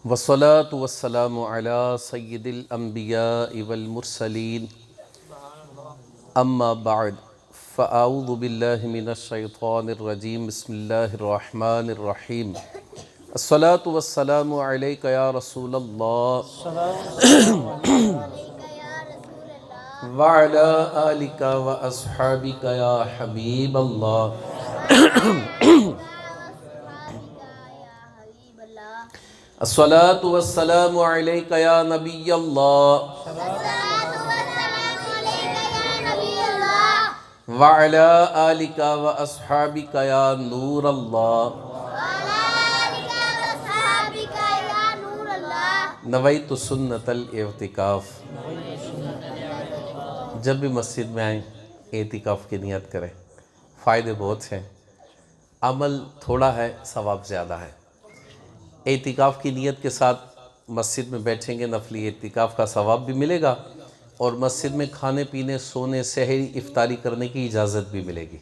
والصلاة والسلام على سید الانبیاء والمرسلین اما بعد فاعوذ باللہ من الشیطان الرجیم بسم اللہ الرحمن الرحیم الصلاة والسلام علیک یا رسول اللہ وعلی آلک واصحابک یا حبیب اللہ الصلاة والسلام علیک یا نبی اللہ وعلی آلک واصحابک یا نور اللہ نویت سنت الاعتکاف۔ جب بھی مسجد میں آئیں اعتکاف کی نیت کریں، فائدے بہت ہیں، عمل تھوڑا ہے ثواب زیادہ ہے۔ اعتکاف کی نیت کے ساتھ مسجد میں بیٹھیں گے، نفلی اعتکاف کا ثواب بھی ملے گا اور مسجد میں کھانے پینے، سونے، سحری، افطاری کرنے کی اجازت بھی ملے گی۔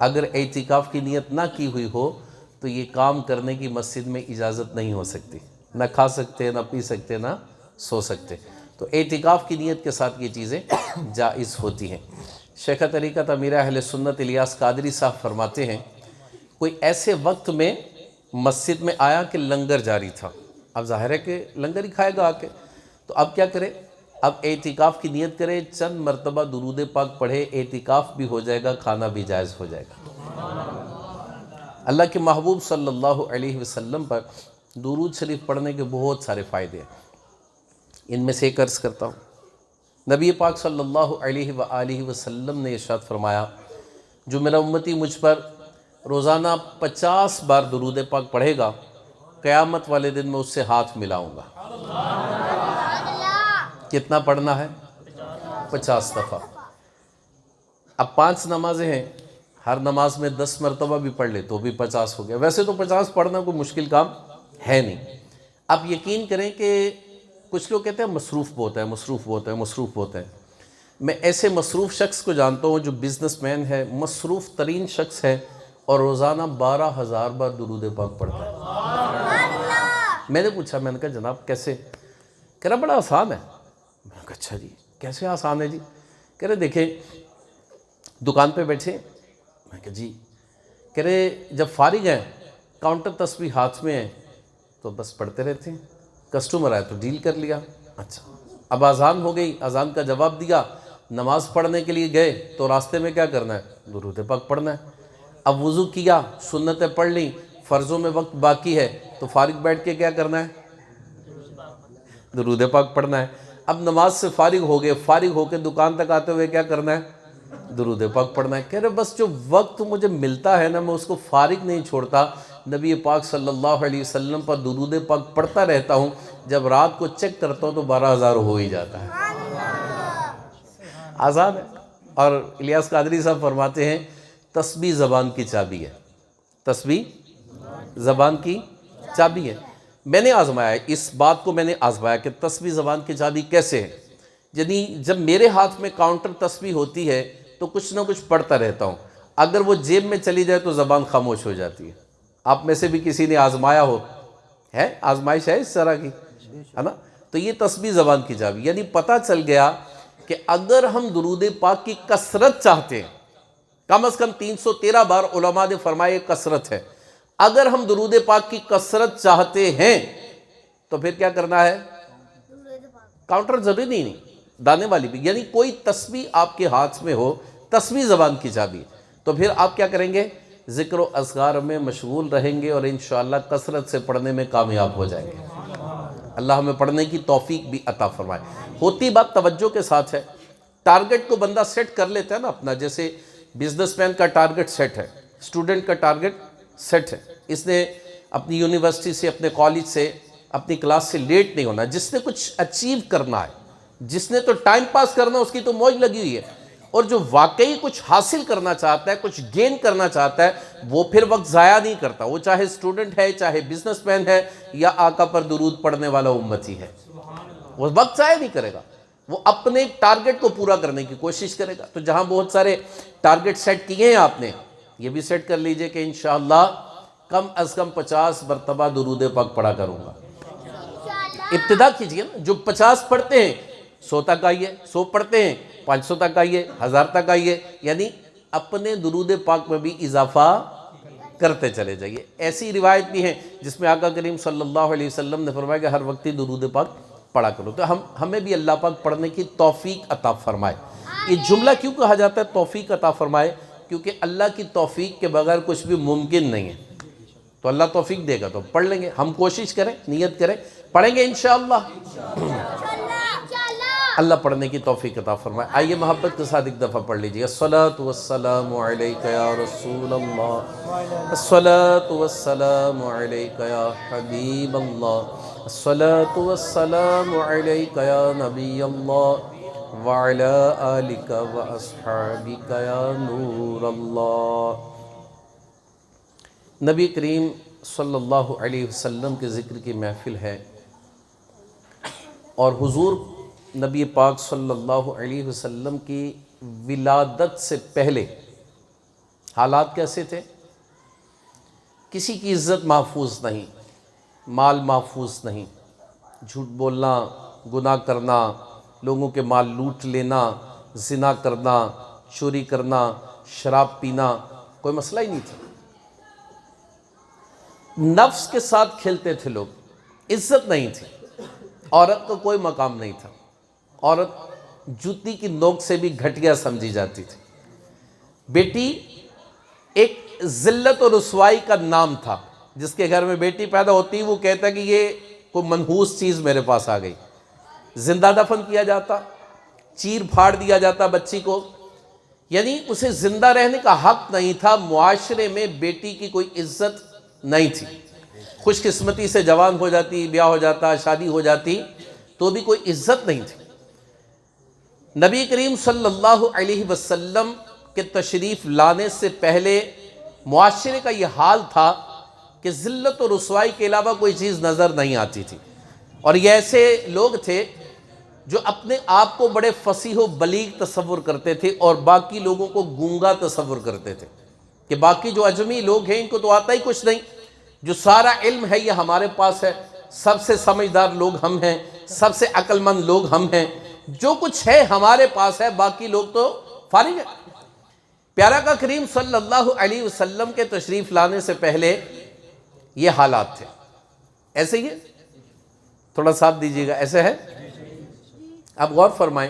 اگر اعتکاف کی نیت نہ کی ہوئی ہو تو یہ کام کرنے کی مسجد میں اجازت نہیں ہو سکتی، نہ کھا سکتے، نہ پی سکتے، نہ سو سکتے۔ تو اعتکاف کی نیت کے ساتھ یہ چیزیں جائز ہوتی ہیں۔ شیخ طریقت امیر اہل سنت الیاس قادری صاحب فرماتے ہیں، کوئی ایسے وقت میں مسجد میں آیا کہ لنگر جاری تھا، اب ظاہر ہے کہ لنگر ہی کھائے گا آ کے، تو اب کیا کرے؟ اب اعتکاف کی نیت کرے، چند مرتبہ درود پاک پڑھے، اعتکاف بھی ہو جائے گا، کھانا بھی جائز ہو جائے گا۔ اللہ کے محبوب صلی اللہ علیہ وسلم پر درود شریف پڑھنے کے بہت سارے فائدے ہیں، ان میں سے ایک عرض کرتا ہوں۔ نبی پاک صلی اللہ علیہ وآلہ وسلم نے ارشاد فرمایا، جو میرا امتی مجھ پر روزانہ 50 بار درود پاک پڑھے گا، قیامت والے دن میں اس سے ہاتھ ملاؤں گا۔ کتنا پڑھنا ہے؟ 50 دفعہ۔ اب 5 نمازیں ہیں، ہر نماز میں 10 مرتبہ بھی پڑھ لے تو بھی 50 ہو گیا۔ ویسے تو 50 پڑھنا کوئی مشکل کام ہے نہیں۔ اب یقین کریں کہ کچھ لوگ کہتے ہیں مصروف بہت ہے، مصروف بہت ہے، مصروف بہت ہے۔ میں ایسے مصروف شخص کو جانتا ہوں جو بزنس مین ہے، مصروف ترین شخص ہے اور روزانہ 12,000 بار درود پاک پڑھتا ہے۔ میں نے پوچھا، میں نے کہا جناب کیسے؟ کہہ رہا بڑا آسان ہے۔ میں نے کہا اچھا جی کیسے آسان ہے جی؟ کہہ رہے دیکھیں دکان پہ بیٹھے، میں کہا جی، کہہ رہے جب فارغ ہیں کاؤنٹر تسبیح ہاتھ میں ہے تو بس پڑھتے رہتے ہیں، کسٹمر آئے تو ڈیل کر لیا۔ اچھا اب اذان ہو گئی، اذان کا جواب دیا، نماز پڑھنے کے لیے گئے تو راستے میں کیا کرنا ہے؟ درود پاک پڑھنا ہے۔ اب وضو کیا، سنتیں پڑھ لیں، فرضوں میں وقت باقی ہے تو فارغ بیٹھ کے کیا کرنا ہے؟ درود پاک پڑھنا ہے۔ اب نماز سے فارغ ہو گئے، فارغ ہو کے دکان تک آتے ہوئے کیا کرنا ہے؟ درود پاک پڑھنا ہے۔ کہہ رہے بس جو وقت مجھے ملتا ہے نا میں اس کو فارغ نہیں چھوڑتا، نبی پاک صلی اللہ علیہ وسلم پر درود پاک پڑھتا رہتا ہوں، جب رات کو چیک کرتا ہوں تو 12,000 ہو ہی جاتا ہے۔ آزاد ہے۔ اور الیاس قادری صاحب فرماتے ہیں تسبیح زبان کی چابی ہے، تسبیح زبان کی چابی ہے۔ میں نے آزمایا ہے، اس بات کو میں نے آزمایا کہ تسبیح زبان کی چابی کیسے ہے۔ یعنی جب میرے ہاتھ میں کاؤنٹر تسبیح ہوتی ہے تو کچھ نہ کچھ پڑھتا رہتا ہوں، اگر وہ جیب میں چلی جائے تو زبان خاموش ہو جاتی ہے۔ آپ میں سے بھی کسی نے آزمایا ہو، ہے آزمائش ہے اس طرح کی، ہے نا؟ تو یہ تسبیح زبان کی چابی، یعنی پتہ چل گیا کہ اگر ہم درود پاک کی کثرت چاہتے ہیں، کم از کم 313 بار علماء نے فرمایا کثرت ہے، اگر ہم درود پاک کی کثرت چاہتے ہیں تو پھر کیا کرنا ہے؟ کاؤنٹر ضروری نہیں، دانے والی بھی، یعنی کوئی تسبیح آپ کے ہاتھ میں ہو، تسبیح زبان کی چابی، تو پھر آپ کیا کریں گے؟ ذکر و اذکار میں مشغول رہیں گے اور انشاءاللہ کثرت سے پڑھنے میں کامیاب ہو جائیں گے۔ اللہ ہمیں پڑھنے کی توفیق بھی عطا فرمائے۔ ہوتی بات توجہ کے ساتھ ہے، ٹارگٹ کو بندہ سیٹ کر لیتا ہے نا اپنا، جیسے بزنس مین کا ٹارگٹ سیٹ ہے، اسٹوڈنٹ کا ٹارگٹ سیٹ ہے، اس نے اپنی یونیورسٹی سے، اپنے کالج سے، اپنی کلاس سے لیٹ نہیں ہونا۔ جس نے کچھ اچیو کرنا ہے، جس نے تو ٹائم پاس کرنا اس کی تو موج لگی ہوئی ہے، اور جو واقعی کچھ حاصل کرنا چاہتا ہے، کچھ گین کرنا چاہتا ہے، وہ پھر وقت ضائع نہیں کرتا، وہ چاہے اسٹوڈنٹ ہے، چاہے بزنس مین ہے، یا آقا پر درود پڑھنے والا امتی ہے، وہ وقت ضائع نہیں کرے گا، وہ اپنے ٹارگٹ کو پورا کرنے کی کوشش کرے گا۔ تو جہاں بہت سارے ٹارگٹ سیٹ کیے ہیں آپ نے، یہ بھی سیٹ کر لیجئے کہ انشاءاللہ کم از کم 50 مرتبہ درود پاک پڑھا کروں گا۔ ابتدا کیجئے نا، جو 50 پڑھتے ہیں 100 تک آئیے، 100 پڑھتے ہیں 500 تک آئیے، 1000 تک آئیے، یعنی اپنے درود پاک میں بھی اضافہ کرتے چلے جائیے۔ ایسی روایت بھی ہیں جس میں آقا کریم صلی اللہ علیہ وسلم نے فرمایا کہ ہر وقت درود پاک پڑھا کرو۔ تو ہمیں بھی اللہ پاک پڑھنے کی توفیق عطا فرمائے۔ یہ جملہ کیوں کہا جاتا ہے توفیق عطا فرمائے؟ کیونکہ اللہ کی توفیق کے بغیر کچھ بھی ممکن نہیں ہے۔ تو اللہ توفیق دے گا تو پڑھ لیں گے، ہم کوشش کریں، نیت کریں، پڑھیں گے انشاءاللہ۔ اللہ پڑھنے کی توفیق عطا فرمائے۔ آئیے محبت کے ساتھ ایک دفعہ پڑھ لیجیے، الصلاۃ والسلام علیک یا رسول اللہ، الصلاۃ والسلام علیک یا حبیب اللہ، الصلاۃ والسلام علیک یا نبی اللہ، وعلی آلک واصحابک یا نور اللہ۔ نبی کریم صلی اللہ علیہ وسلم کے ذکر کی محفل ہے، اور حضور نبی پاک صلی اللہ علیہ وسلم کی ولادت سے پہلے حالات کیسے تھے؟ کسی کی عزت محفوظ نہیں، مال محفوظ نہیں، جھوٹ بولنا، گناہ کرنا، لوگوں کے مال لوٹ لینا، زنا کرنا، چوری کرنا، شراب پینا کوئی مسئلہ ہی نہیں تھا۔ نفس کے ساتھ کھیلتے تھے لوگ، عزت نہیں تھی، عورت کا کوئی مقام نہیں تھا، عورت جوتی کی نوک سے بھی گھٹیا سمجھی جاتی تھی۔ بیٹی ایک ذلت اور رسوائی کا نام تھا، جس کے گھر میں بیٹی پیدا ہوتی وہ کہتا کہ یہ کوئی منحوس چیز میرے پاس آ گئی، زندہ دفن کیا جاتا، چیر پھاڑ دیا جاتا بچی کو، یعنی اسے زندہ رہنے کا حق نہیں تھا۔ معاشرے میں بیٹی کی کوئی عزت نہیں تھی۔ خوش قسمتی سے جوان ہو جاتی، بیاہ ہو جاتا، شادی ہو جاتی تو بھی کوئی عزت نہیں تھی۔ نبی کریم صلی اللہ علیہ وسلم کے تشریف لانے سے پہلے معاشرے کا یہ حال تھا کہ ذلت و رسوائی کے علاوہ کوئی چیز نظر نہیں آتی تھی، اور یہ ایسے لوگ تھے جو اپنے آپ کو بڑے فصیح و بلیغ تصور کرتے تھے اور باقی لوگوں کو گونگا تصور کرتے تھے کہ باقی جو اجمی لوگ ہیں ان کو تو آتا ہی کچھ نہیں، جو سارا علم ہے یہ ہمارے پاس ہے، سب سے سمجھدار لوگ ہم ہیں، سب سے عقل مند لوگ ہم ہیں، جو کچھ ہے ہمارے پاس ہے، باقی لوگ تو فارغ ہیں۔ پیارا کا کریم صلی اللہ علیہ وسلم کے تشریف لانے سے پہلے یہ حالات تھے۔ ایسے ہی ہے، تھوڑا ساتھ دیجیے گا، ایسے ہے؟ اب غور فرمائیں،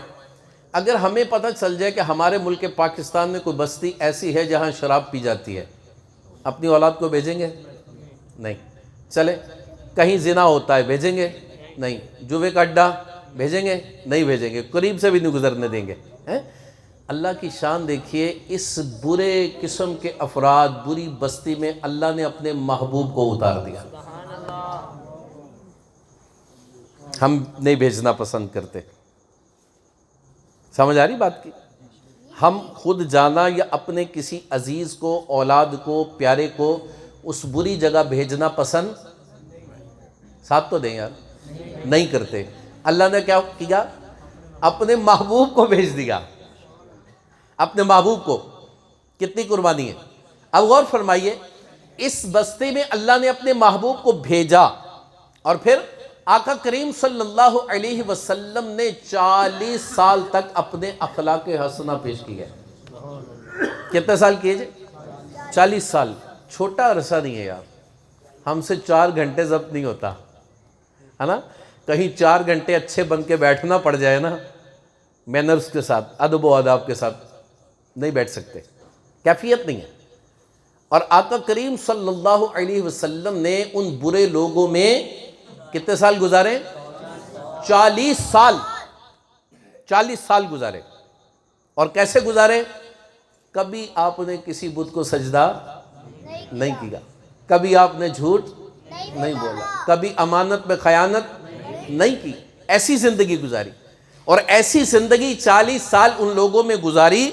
اگر ہمیں پتہ چل جائے کہ ہمارے ملک پاکستان میں کوئی بستی ایسی ہے جہاں شراب پی جاتی ہے، اپنی اولاد کو بھیجیں گے؟ نہیں۔ چلے کہیں زنا ہوتا ہے، بھیجیں گے؟ نہیں۔ جوے کا اڈا بھیجیں گے؟ نہیں بھیجیں گے، قریب سے بھی نہیں گزرنے دیں گے۔ اللہ کی شان دیکھیے، اس برے قسم کے افراد، بری بستی میں اللہ نے اپنے محبوب کو اتار دیا۔ ہم نہیں بھیجنا پسند کرتے، سمجھ آ رہی بات کی؟ ہم خود جانا یا اپنے کسی عزیز کو، اولاد کو، پیارے کو اس بری جگہ بھیجنا پسند، ساتھ تو دیں یار، نہیں کرتے۔ اللہ نے کیا کیا؟ اپنے محبوب کو بھیج دیا، اپنے محبوب کو۔ کتنی قربانی ہے! اب غور فرمائیے، اس بستی میں اللہ نے اپنے محبوب کو بھیجا، اور پھر آقا کریم صلی اللہ علیہ وسلم نے 40 سال تک اپنے اخلاق حسنہ پیش کیے۔ کتنے سال کیے جے؟ 40 سال۔ چھوٹا عرصہ نہیں ہے یار، ہم سے 4 گھنٹے ضبط نہیں ہوتا ہے نا۔ کہیں 4 گھنٹے اچھے بن کے بیٹھنا پڑ جائے نا، مینرز کے ساتھ، ادب و آداب کے ساتھ، نہیں بیٹھ سکتے، کیفیت نہیں ہے۔ اور آقا کریم صلی اللہ علیہ وسلم نے ان برے لوگوں میں کتنے سال گزارے؟ 40 سال۔ 40 سال گزارے، اور کیسے گزارے؟ کبھی آپ نے کسی بت کو سجدہ نہیں کیا، کبھی آپ نے جھوٹ نہیں بولا، کبھی امانت میں خیانت نہیں کی، ایسی زندگی گزاری۔ اور ایسی زندگی 40 سال ان لوگوں میں گزاری،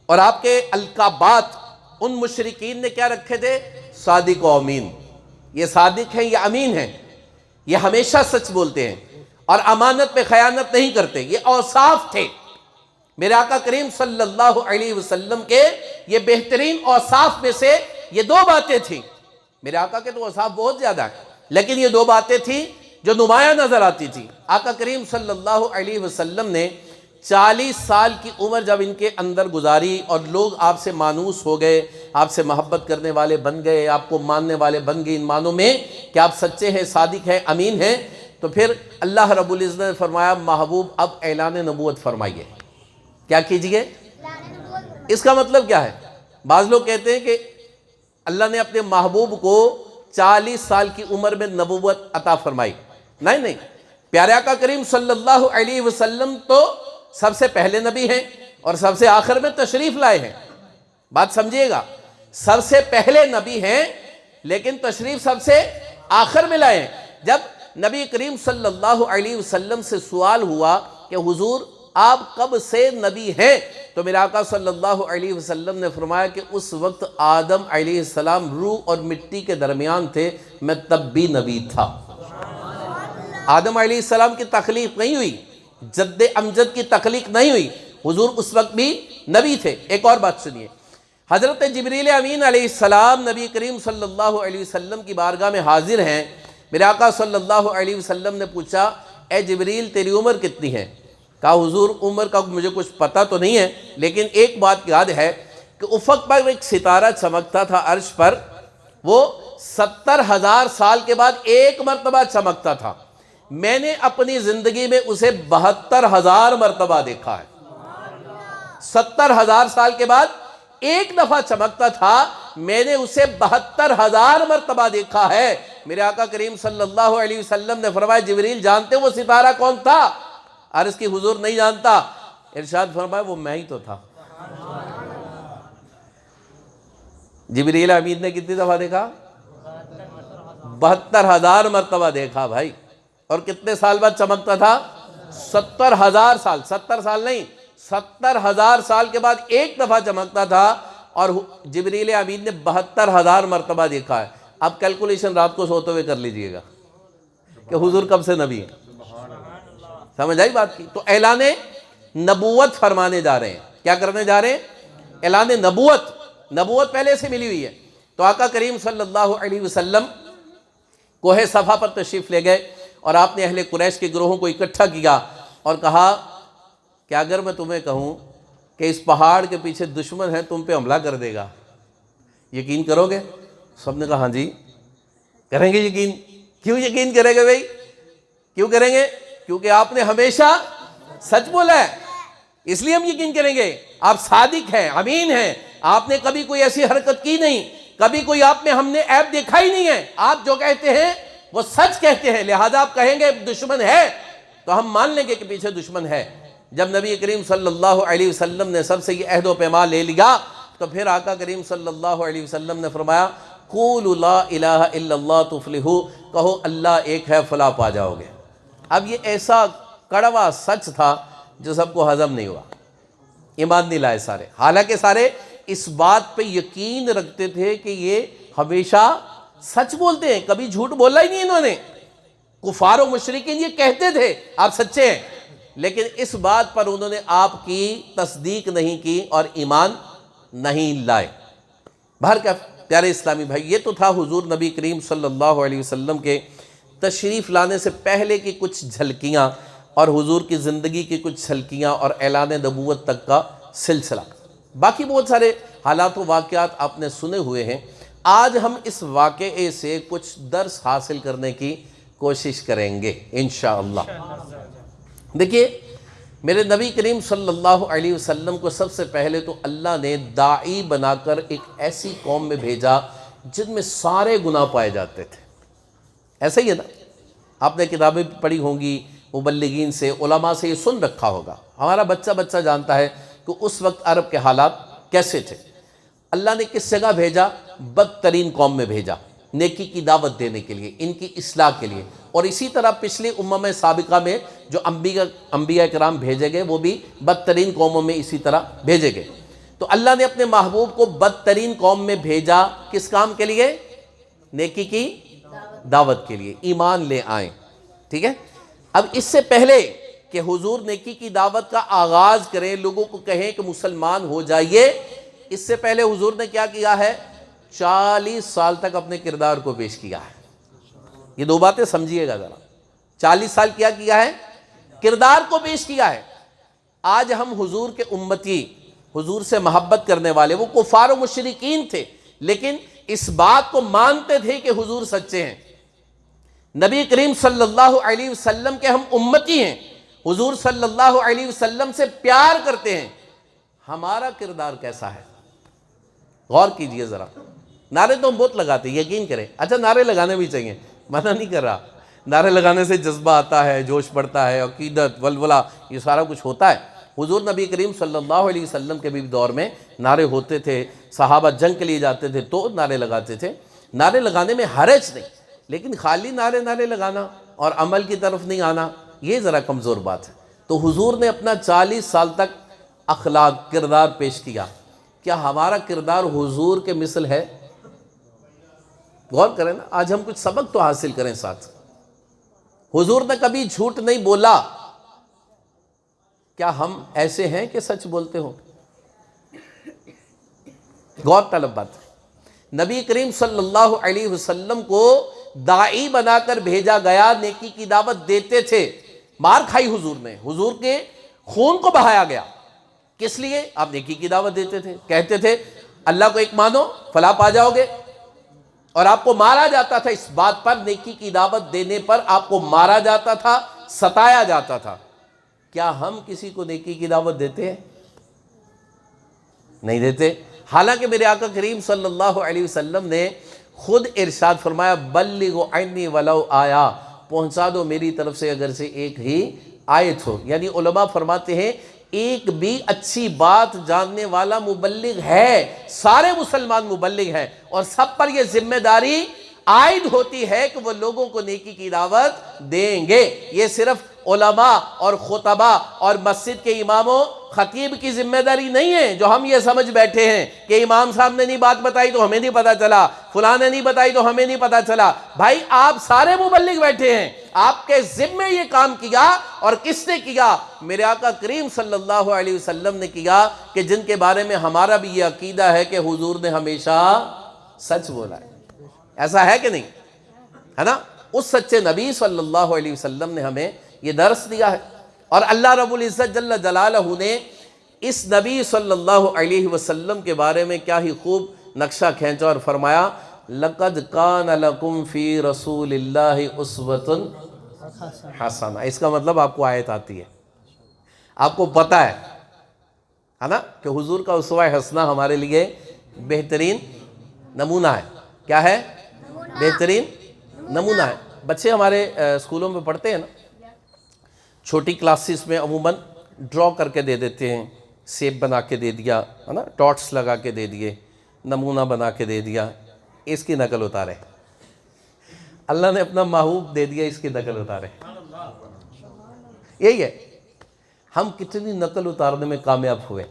اور آپ کے القابات ان مشرکین نے کیا رکھے تھے؟ صادق و امین۔ یہ صادق ہیں، یہ امین ہیں، یہ ہمیشہ سچ بولتے ہیں، اور امانت میں خیانت نہیں کرتے۔ یہ اوصاف تھے میرے آقا کریم صلی اللہ علیہ وسلم کے، یہ بہترین اوصاف میں سے یہ 2 باتیں تھیں میرے آقا کے تو اوصاف بہت زیادہ ہیں، لیکن یہ دو باتیں تھیں جو نمایاں نظر آتی تھی۔ آقا کریم صلی اللہ علیہ وسلم نے 40 سال کی عمر جب ان کے اندر گزاری اور لوگ آپ سے مانوس ہو گئے، آپ سے محبت کرنے والے بن گئے، آپ کو ماننے والے بن گئے ان معنوں میں کہ آپ سچے ہیں، صادق ہیں، امین ہیں، تو پھر اللہ رب العزت نے فرمایا محبوب اب اعلان نبوت فرمائیے۔ کیا کیجئے؟ اس کا مطلب کیا ہے؟ بعض لوگ کہتے ہیں کہ اللہ نے اپنے محبوب کو 40 سال کی عمر میں نبوت عطا فرمائی۔ نہیں، پیارے آقا کریم صلی اللہ علیہ وسلم تو سب سے پہلے نبی ہیں اور سب سے آخر میں تشریف لائے ہیں۔ بات سمجھیے گا، سب سے پہلے نبی ہیں لیکن تشریف سب سے آخر میں لائے ہیں۔ جب نبی کریم صلی اللہ علیہ وسلم سے سوال ہوا کہ حضور آپ کب سے نبی ہیں، تو میرے آقا صلی اللہ علیہ وسلم نے فرمایا کہ اس وقت آدم علیہ السلام روح اور مٹی کے درمیان تھے، میں تب بھی نبی تھا۔ آدم علیہ السلام کی تخلیق نہیں ہوئی، جد امجد کی تخلیق نہیں ہوئی، حضور اس وقت بھی نبی تھے۔ ایک اور بات سنیے، حضرت جبریل امین علیہ السلام نبی کریم صلی اللہ علیہ وسلم کی بارگاہ میں حاضر ہیں۔ میرے آقا صلی اللہ علیہ وسلم نے پوچھا اے جبریل تیری عمر کتنی ہے؟ کہا حضور عمر کا مجھے کچھ پتہ تو نہیں ہے، لیکن ایک بات یاد ہے کہ افق پر ایک ستارہ چمکتا تھا عرش پر، وہ 70,000 سال کے بعد ایک مرتبہ چمکتا تھا۔ میں نے اپنی زندگی میں اسے 72,000 مرتبہ دیکھا ہے۔ 70,000 سال کے بعد ایک دفعہ چمکتا تھا، میں نے اسے 72,000 مرتبہ دیکھا ہے۔ میرے آقا کریم صلی اللہ علیہ وسلم نے فرمایا جبریل جانتے وہ ستارہ کون تھا؟ عرض کی حضور نہیں جانتا۔ ارشاد فرمایا وہ میں ہی تو تھا۔ جبریل امین نے کتنی دفعہ دیکھا؟ 72,000 مرتبہ دیکھا بھائی، اور کتنے سال بعد چمکتا تھا؟ 70,000 سال، 70 سال نہیں، 70,000 سال کے بعد ایک دفعہ چمکتا تھا، اور جبریل امین نے 72,000 مرتبہ دیکھا ہے۔ اب کیلکولیشن رات کو سوتے ہوئے کر لیجئے گا کہ حضور کب سے نبی ہیں۔ سمجھ آئی بات کی؟ تو اعلان نبوت فرمانے جا رہے ہیں۔ کیا کرنے جا رہے ہیں؟ اعلان نبوت۔ نبوت پہلے سے ملی ہوئی ہے۔ تو آقا کریم صلی اللہ علیہ وسلم کوہ صفا پر تشریف لے گئے اور آپ نے اہل قریش کے گروہوں کو اکٹھا کیا اور کہا کہ اگر میں تمہیں کہوں کہ اس پہاڑ کے پیچھے دشمن ہے تم پہ حملہ کر دے گا، یقین کرو گے؟ سب نے کہا ہاں جی کریں گے یقین۔ کیوں یقین کریں گے بھائی؟ کیوں کریں گے؟ کیونکہ آپ نے ہمیشہ سچ بولا ہے، اس لیے ہم یقین کریں گے۔ آپ صادق ہیں، امین ہیں، آپ نے کبھی کوئی ایسی حرکت کی نہیں، کبھی کوئی آپ میں ہم نے عیب دیکھا ہی نہیں ہے۔ آپ جو کہتے ہیں وہ سچ کہتے ہیں، لہذا آپ کہیں گے دشمن ہے تو ہم مان لیں گے کہ پیچھے دشمن ہے۔ جب نبی کریم صلی اللہ علیہ وسلم نے سب سے یہ عہد و پیمان لے لیا تو پھر آقا کریم صلی اللہ علیہ وسلم نے فرمایا قولوا لا الہ الا اللہ تفلحوا، کہو اللہ ایک ہے فلاح پا جاؤ گے۔ اب یہ ایسا کڑوا سچ تھا جو سب کو ہضم نہیں ہوا، ایمان نہیں لائے سارے، حالانکہ سارے اس بات پہ یقین رکھتے تھے کہ یہ ہمیشہ سچ بولتے ہیں، کبھی جھوٹ بولا ہی نہیں انہوں نے۔ کفار و مشرکین یہ کہتے تھے آپ سچے ہیں، لیکن اس بات پر انہوں نے آپ کی تصدیق نہیں کی اور ایمان نہیں لائے۔ بہرکیف پیارے اسلامی بھائی، یہ تو تھا حضور نبی کریم صلی اللہ علیہ وسلم کے تشریف لانے سے پہلے کی کچھ جھلکیاں اور حضور کی زندگی کی کچھ جھلکیاں اور اعلان نبوت تک کا سلسلہ۔ باقی بہت سارے حالات و واقعات آپ نے سنے ہوئے ہیں۔ آج ہم اس واقعے سے کچھ درس حاصل کرنے کی کوشش کریں گے انشاءاللہ۔ دیکھیے میرے نبی کریم صلی اللہ علیہ وسلم کو سب سے پہلے تو اللہ نے داعی بنا کر ایک ایسی قوم میں بھیجا جن میں سارے گناہ پائے جاتے تھے۔ ایسا ہی ہے نا، آپ نے کتابیں پڑھی ہوں گی، مبلغین سے، علماء سے یہ سن رکھا ہوگا۔ ہمارا بچہ جانتا ہے کہ اس وقت عرب کے حالات کیسے تھے۔ اللہ نے کس جگہ بھیجا؟ بدترین قوم میں بھیجا، نیکی کی دعوت دینے کے لیے، ان کی اصلاح کے لیے۔ اور اسی طرح پچھلی امم سابقہ میں جو انبیاء کرام بھیجے گئے وہ بھی بدترین قوموں میں اسی طرح بھیجے گئے۔ تو اللہ نے اپنے محبوب کو بدترین قوم میں بھیجا کس کام کے لیے؟ نیکی کی دعوت کے لیے، ایمان لے آئیں۔ ٹھیک ہے، اب اس سے پہلے کہ حضور نیکی کی دعوت کا آغاز کریں، لوگوں کو کہیں کہ مسلمان ہو جائیے، اس سے پہلے حضور نے کیا کیا ہے؟ 40 سال تک اپنے کردار کو پیش کیا ہے۔ یہ دو باتیں سمجھیے گا ذرا، 40 سال کیا ہے؟ کردار کو پیش کیا ہے۔ آج ہم حضور کے امتی، حضور سے محبت کرنے والے، وہ کفار و مشرکین تھے لیکن اس بات کو مانتے تھے کہ حضور سچے ہیں، نبی کریم صلی اللہ علیہ وسلم کے ہم امتی ہیں، حضور صلی اللہ علیہ وسلم سے پیار کرتے ہیں۔ ہمارا کردار کیسا ہے؟ غور کیجئے ذرا۔ نعرے تو ہم بہت لگاتے ہیں، یقین کریں، اچھا نعرے لگانے بھی چاہیے، منع نہیں کر رہا، نعرے لگانے سے جذبہ آتا ہے، جوش بڑھتا ہے، عقیدت، ولولہ، یہ سارا کچھ ہوتا ہے۔ حضور نبی کریم صلی اللہ علیہ وسلم کے بھی دور میں نعرے ہوتے تھے، صحابہ جنگ کے لیے جاتے تھے تو نعرے لگاتے تھے، نعرے لگانے میں حرج نہیں، لیکن خالی نعرے لگانا اور عمل کی طرف نہیں آنا، یہ ذرا کمزور بات ہے۔ تو حضور نے اپنا 40 سال تک اخلاق، کردار پیش کیا۔ کیا ہمارا کردار حضور کے مثل ہے؟ غور کریں نا، آج ہم کچھ سبق تو حاصل کریں ساتھ۔ حضور نے کبھی جھوٹ نہیں بولا، کیا ہم ایسے ہیں کہ سچ بولتے ہوں؟ غور طلب بات ہے۔ نبی کریم صلی اللہ علیہ وسلم کو داعی بنا کر بھیجا گیا، نیکی کی دعوت دیتے تھے، مار کھائی حضور نے، حضور کے خون کو بہایا گیا، کس لیے؟ آپ نیکی کی دعوت دیتے تھے، کہتے تھے اللہ کو ایک مانو فلاح پا جاؤ گے، اور آپ کو مارا جاتا تھا اس بات پر، نیکی کی دعوت دینے پر آپ کو مارا جاتا تھا، ستایا جاتا تھا۔ کیا ہم کسی کو نیکی کی دعوت دیتے ہیں؟ نہیں دیتے۔ حالانکہ میرے آقا کریم صلی اللہ علیہ وسلم نے خود ارشاد فرمایا بلغوا عنی ولو آیا، پہنچا دو میری طرف سے اگر سے ایک ہی آیت ہو۔ یعنی علماء فرماتے ہیں ایک بھی اچھی بات جاننے والا مبلغ ہے، سارے مسلمان مبلغ ہیں، اور سب پر یہ ذمہ داری عائد ہوتی ہے کہ وہ لوگوں کو نیکی کی دعوت دیں گے۔ یہ صرف علماء اور خطبہ اور مسجد کے اماموں، خطیب کی ذمہ داری نہیں ہے، جو ہم یہ سمجھ بیٹھے ہیں کہ امام صاحب نے نہیں بات بتائی تو ہمیں نہیں پتا چلا، فلاں نے نہیں بتائی تو ہمیں نہیں پتا چلا۔ بھائی آپ سارے مبلغ بیٹھے ہیں، آپ کے ذمے یہ کام کیا، اور کس نے کیا؟ میرے آقا کریم صلی اللہ علیہ وسلم نے کیا، کہ جن کے بارے میں ہمارا بھی یہ عقیدہ ہے کہ حضور نے ہمیشہ سچ بولا ہے۔ ایسا ہے کہ نہیں؟ ہے نا؟ اس سچے نبی صلی اللہ علیہ وسلم نے ہمیں یہ درس دیا ہے، اور اللہ رب العزت جل جلالہ نے اس نبی صلی اللہ علیہ وسلم کے بارے میں کیا ہی خوب نقشہ کھینچا اور فرمایا لَقَدْ كَانَ لَكُمْ فِي رَسُولِ اللَّهِ أُسْوَةٌ حَسَنَةٌ۔ اس کا مطلب آپ کو آیت آتی ہے، آپ کو پتہ ہے نا کہ حضور کا اسوہ حسنہ ہمارے لیے بہترین نمونہ ہے۔ کیا ہے؟ بہترین نمونہ ہے۔ بچے ہمارے اسکولوں میں پڑھتے ہیں نا، چھوٹی کلاسز میں عموماً ڈرا کر کے دے دیتے ہیں، سیب بنا کے دے دیا ہے نا، ڈاٹس لگا کے دے دیے، نمونہ بنا کے دے دیا، اس کی نقل اتارے۔ اللہ نے اپنا محبوب دے دیا، اس کی نقل اتارے۔ یہی ہے، ہم کتنی نقل اتارنے میں کامیاب ہوئے۔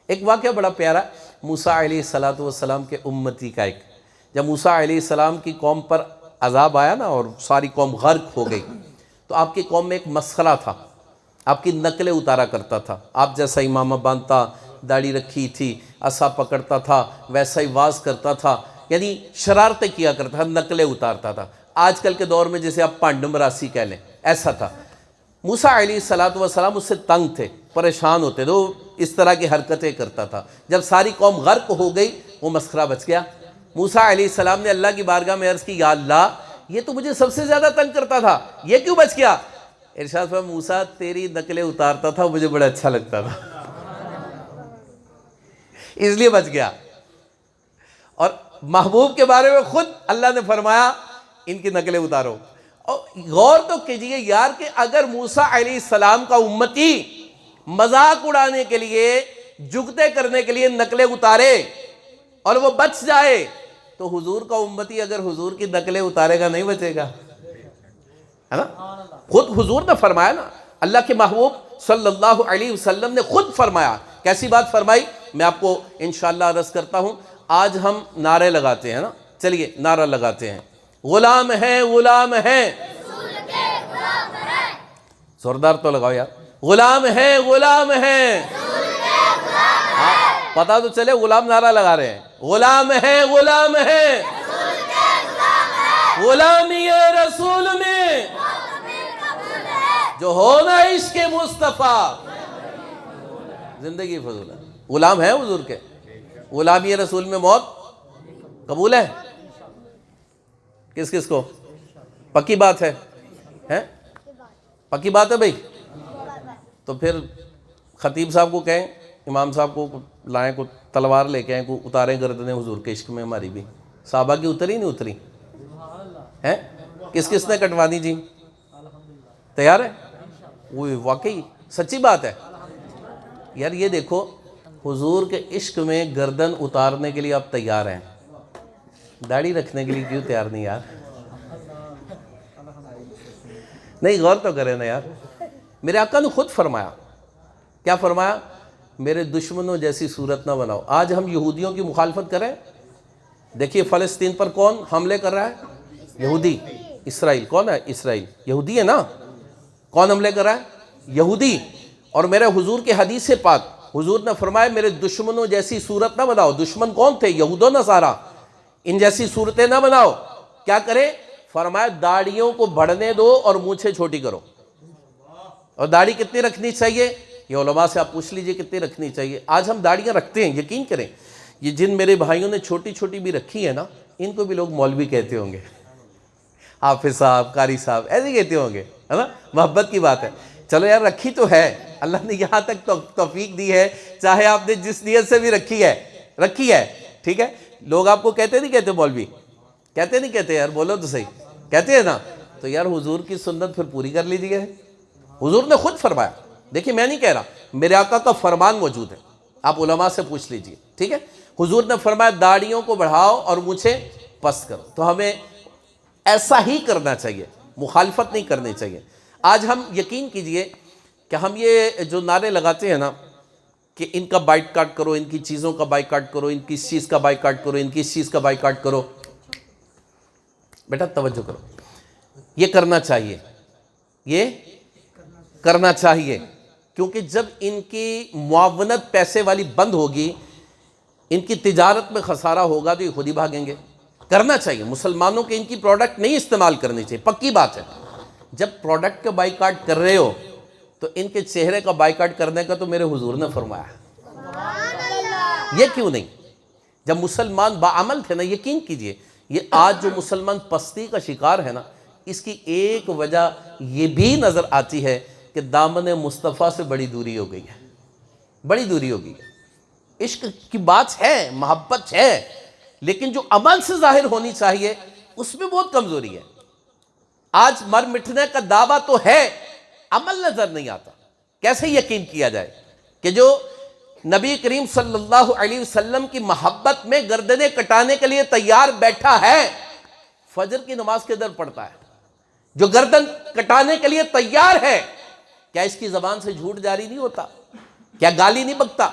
ایک واقعہ بڑا پیارا، موسیٰ علیہ السلام کے امتی کا، ایک جب موسیٰ علیہ السلام کی قوم پر عذاب آیا نا اور ساری قوم غرق ہو گئی، تو آپ کی قوم میں ایک مسخرہ تھا، آپ کی نقلیں اتارا کرتا تھا، آپ جیسا امامہ باندھتا، داڑھی رکھی تھی، عصا پکڑتا تھا، ویسا ہی واز کرتا تھا، یعنی شرارتیں کیا کرتا تھا، نقلیں اتارتا تھا۔ آج کل کے دور میں جیسے آپ پانڈم راسی کہہ لیں، ایسا تھا۔ موسیٰ علیہ السلام اس سے تنگ تھے، پریشان ہوتے تھے، وہ اس طرح کی حرکتیں کرتا تھا۔ جب ساری قوم غرق ہو گئی، وہ مسخرہ بچ گیا۔ موسیٰ علیہ السلام نے اللہ کی بارگاہ میں عرض کی، یا اللہ یہ تو مجھے سب سے زیادہ تنگ کرتا تھا، یہ کیوں بچ گیا؟ ارشاد فرمایا موسیٰ تیری نقلیں اتارتا تھا، مجھے بڑا اچھا لگتا تھا، اس لیے بچ گیا۔ اور محبوب کے بارے میں خود اللہ نے فرمایا ان کی نقلیں اتارو۔ اور غور تو کیجئے یار کہ اگر موسیٰ علیہ السلام کا امتی مذاق اڑانے کے لیے، جگتے کرنے کے لیے نقلیں اتارے اور وہ بچ جائے، تو حضور کا امتی اگر حضور کی نقلیں اتارے گا نہیں بچے گا، ہے نا؟ خود حضور نے فرمایا نا، اللہ کے محبوب صلی اللہ علیہ وسلم نے خود فرمایا۔ کیسی بات فرمائی؟ میں آپ کو انشاءاللہ عرض کرتا ہوں۔ آج ہم نعرے لگاتے ہیں نا، چلیے نعرہ لگاتے ہیں، غلام ہیں غلام ہیں، زوردار تو لگاؤ یار، غلام ہیں غلام ہیں، پتا تو چلے غلام نعرہ لگا رہے ہیں، غلام ہے غلام ہے، غلامی رسول میں جو ہونا عشق مصطفیٰ زندگی فضول ہے۔ غلام ہے حضور کے، غلامی رسول میں موت قبول ہے؟ کس کس کو؟ پکی بات ہے، پکی بات ہے بھائی؟ تو پھر خطیب صاحب کو کہیں، امام صاحب کو لائیں، کو تلوار لے کے آئیں، کو اتاریں گردنیں حضور کے عشق میں ہماری بھی۔ صحابہ کی اتری نہیں اتری ہے؟ کس کس نے کٹوانی جی؟ تیار ہے؟ وہ واقعی سچی بات ہے یار۔ یہ دیکھو حضور کے عشق میں گردن اتارنے کے لیے آپ تیار ہیں، داڑھی رکھنے کے لیے کیوں تیار نہیں یار؟ نہیں غور تو کریں نا یار۔ میرے آقا نے خود فرمایا، کیا فرمایا؟ میرے دشمنوں جیسی صورت نہ بناؤ۔ آج ہم یہودیوں کی مخالفت کریں، دیکھیے فلسطین پر کون حملے کر رہا ہے؟ یہودی۔ اسرائیل کون ہے؟ اسرائیل یہودی ہے نا؟ کون حملے کر رہا ہے؟ یہودی۔ اور میرے حضور کے حدیث پاک، حضور نے فرمایا میرے دشمنوں جیسی صورت نہ بناؤ۔ دشمن کون تھے؟ یہود و نصارہ۔ ان جیسی صورتیں نہ بناؤ۔ کیا کرے؟ فرمایا داڑھیوں کو بڑھنے دو اور مونچھیں چھوٹی کرو۔ اور داڑھی کتنی رکھنی چاہیے؟ یہ علماء سے آپ پوچھ لیجئے کتنی رکھنی چاہیے۔ آج ہم داڑھیاں رکھتے ہیں، یقین کریں یہ جن میرے بھائیوں نے چھوٹی چھوٹی بھی رکھی ہے نا، ان کو بھی لوگ مولوی کہتے ہوں گے، حافظ صاحب، قاری صاحب ایسے کہتے ہوں گے، ہے نا؟ محبت کی بات ہے۔ چلو یار رکھی تو ہے، اللہ نے یہاں تک توفیق دی ہے، چاہے آپ نے جس نیت سے بھی رکھی ہے، ٹھیک ہے؟ لوگ آپ کو کہتے نہیں کہتے مولوی؟ کہتے نہیں کہتے یار؟ بولو تو صحیح، کہتے ہیں نا؟ تو یار حضور کی سنت پھر پوری کر لیجئے۔ حضور نے خود فرمایا، دیکھیں میں نہیں کہہ رہا، میرے آقا کا فرمان موجود ہے، آپ علماء سے پوچھ لیجئے، ٹھیک ہے؟ حضور نے فرمایا داڑھیوں کو بڑھاؤ اور مونچھیں پست کرو۔ تو ہمیں ایسا ہی کرنا چاہیے، مخالفت نہیں کرنی چاہیے۔ آج ہم یقین کیجئے کہ ہم یہ جو نعرے لگاتے ہیں نا کہ ان کا بائیکاٹ کرو، ان کی چیزوں کا بائیکاٹ کرو، ان کی اس چیز کا بائیکاٹ کرو، ان کی اس چیز کا بائیکاٹ کرو، بیٹا توجہ کرو، یہ کرنا چاہیے، یہ کرنا چاہیے، کیونکہ جب ان کی معاونت پیسے والی بند ہوگی، ان کی تجارت میں خسارہ ہوگا تو یہ خود ہی بھاگیں گے۔ کرنا چاہیے، مسلمانوں کے ان کی پروڈکٹ نہیں استعمال کرنی چاہیے، پکی بات ہے۔ جب پروڈکٹ کا بائیکاٹ کر رہے ہو تو ان کے چہرے کا بائیکاٹ کرنے کا تو میرے حضور نے فرمایا ہے۔ یہ کیوں نہیں؟ جب مسلمان باعمل تھے نا، یقین کیجئے یہ آج جو مسلمان پستی کا شکار ہے نا، اس کی ایک وجہ یہ بھی نظر آتی ہے کہ دامن مصطفیٰ سے بڑی دوری ہو گئی ہے، بڑی دوری ہو گئی ہے۔ عشق کی بات ہے، محبت ہے، لیکن جو عمل سے ظاہر ہونی چاہیے اس میں بہت کمزوری ہے۔ آج مر مٹنے کا دعویٰ تو ہے، عمل نظر نہیں آتا۔ کیسے یقین کیا جائے کہ جو نبی کریم صلی اللہ علیہ وسلم کی محبت میں گردنیں کٹانے کے لیے تیار بیٹھا ہے، فجر کی نماز کے در پڑتا ہے، جو گردن کٹانے کے لیے تیار ہے، کیا اس کی زبان سے جھوٹ جاری نہیں ہوتا؟ کیا گالی نہیں بکتا؟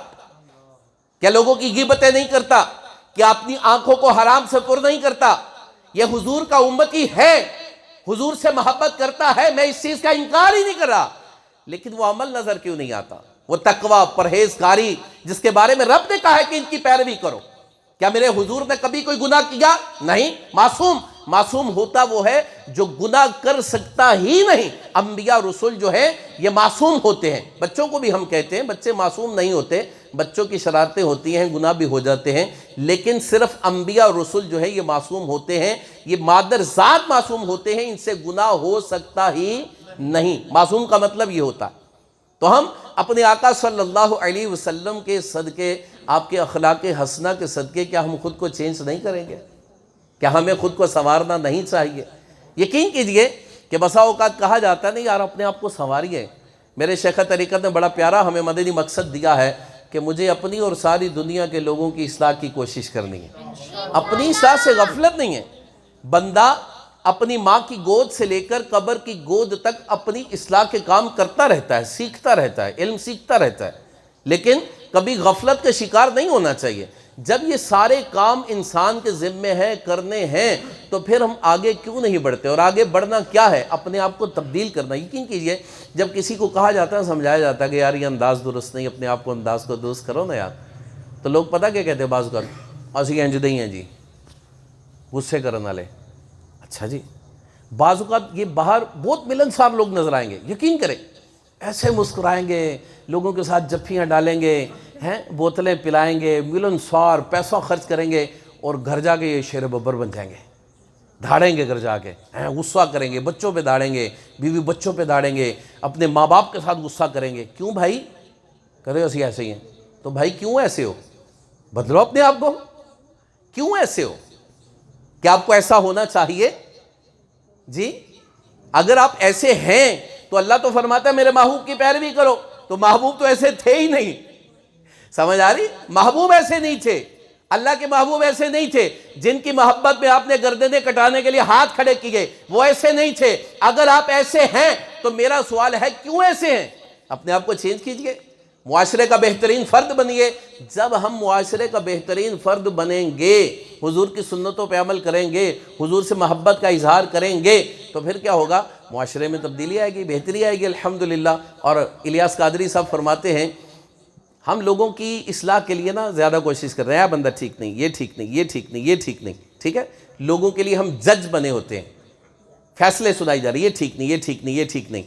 کیا لوگوں کی غیبتیں نہیں کرتا؟ کیا اپنی آنکھوں کو حرام سے پر نہیں کرتا؟ یہ حضور کا امتی ہے، حضور سے محبت کرتا ہے، میں اس چیز کا انکار ہی نہیں کر رہا، لیکن وہ عمل نظر کیوں نہیں آتا؟ وہ تقوی، پرہیزگاری جس کے بارے میں رب نے کہا ہے کہ ان کی پیروی کرو۔ کیا میرے حضور نے کبھی کوئی گناہ کیا؟ نہیں۔ معصوم ہوتا وہ ہے جو گناہ کر سکتا ہی نہیں۔ انبیاء رسول جو ہے یہ معصوم ہوتے ہیں۔ بچوں کو بھی ہم کہتے ہیں بچے معصوم نہیں ہوتے، بچوں کی شرارتیں ہوتی ہیں، گناہ بھی ہو جاتے ہیں، لیکن صرف انبیاء رسول جو ہے یہ معصوم ہوتے ہیں، یہ مادر ذات معصوم ہوتے ہیں، ان سے گناہ ہو سکتا ہی نہیں۔ معصوم کا مطلب یہ ہوتا ہے۔ تو ہم اپنے آقا صلی اللہ علیہ وسلم کے صدقے، آپ کے اخلاق حسنہ کے صدقے کیا ہم خود کو چینج نہیں کریں گے؟ کیا ہمیں خود کو سنوارنا نہیں چاہیے؟ یقین کیجئے کہ بسا اوقات کہا جاتا ہے نہیں یار اپنے آپ کو سنواریے۔ میرے شیخ طریقت نے بڑا پیارا ہمیں مدنی مقصد دیا ہے کہ مجھے اپنی اور ساری دنیا کے لوگوں کی اصلاح کی کوشش کرنی ہے۔ اپنی اصلاح سے غفلت نہیں ہے۔ بندہ اپنی ماں کی گود سے لے کر قبر کی گود تک اپنی اصلاح کے کام کرتا رہتا ہے، سیکھتا رہتا ہے، علم سیکھتا رہتا ہے، لیکن کبھی غفلت کے شکار نہیں ہونا چاہیے۔ جب یہ سارے کام انسان کے ذمے ہیں، کرنے ہیں، تو پھر ہم آگے کیوں نہیں بڑھتے؟ اور آگے بڑھنا کیا ہے؟ اپنے آپ کو تبدیل کرنا۔ یقین کیجئے جب کسی کو کہا جاتا ہے، سمجھایا جاتا ہے کہ یار یہ انداز درست نہیں، اپنے آپ کو انداز کو درست کرو نا یار، تو لوگ پتہ کیا کہتے ہیں بعض اوقات، اسی انج دے ہی ہیں جی، غصے کرنے والے. اچھا جی، بعض اوقات یہ باہر بہت ملنسار لوگ نظر آئیں گے، یقین کریں، ایسے مسکرائیں گے، لوگوں کے ساتھ جفیاں ڈالیں گے، ہیں بوتلیں پلائیں گے، ملنسار پیسہ خرچ کریں گے، اور گھر جا کے یہ شیر ببر بن جائیں گے، دھاڑیں گے گھر جا کے، ہیں غصہ کریں گے، بچوں پہ دھاڑیں گے، بیوی بچوں پہ دھاڑیں گے، اپنے ماں باپ کے ساتھ غصہ کریں گے. کیوں بھائی؟ کرے اسی ایسے ہی ہیں. تو بھائی کیوں ایسے ہو؟ بدلو اپنے آپ کو. کیوں ایسے ہو؟ کیا آپ کو ایسا ہونا چاہیے؟ جی اگر آپ ایسے ہیں تو اللہ تو فرماتا ہے میرے محبوب کی پیروی کرو، تو محبوب تو ایسے تھے ہی نہیں. سمجھ آ رہی؟ محبوب ایسے نہیں تھے، اللہ کے محبوب ایسے نہیں تھے. جن کی محبت میں آپ نے گردنیں کٹانے کے لیے ہاتھ کھڑے کیے وہ ایسے نہیں تھے. اگر آپ ایسے ہیں تو میرا سوال ہے کیوں ایسے ہیں؟ اپنے آپ کو چینج کیجئے، معاشرے کا بہترین فرد بنیے. جب ہم معاشرے کا بہترین فرد بنیں گے، حضور کی سنتوں پہ عمل کریں گے، حضور سے محبت کا اظہار کریں گے، تو پھر کیا ہوگا؟ معاشرے میں تبدیلی آئے گی، بہتری آئے گی الحمدللہ. اور الیاس قادری صاحب فرماتے ہیں ہم لوگوں کی اصلاح کے لیے نا زیادہ کوشش کر رہے ہیں، بندہ ٹھیک نہیں، یہ ٹھیک نہیں، یہ ٹھیک نہیں، یہ ٹھیک نہیں، ٹھیک ہے. لوگوں کے لیے ہم جج بنے ہوتے ہیں، فیصلے سنائی جا رہی ہے، یہ ٹھیک نہیں، یہ ٹھیک نہیں، یہ ٹھیک نہیں.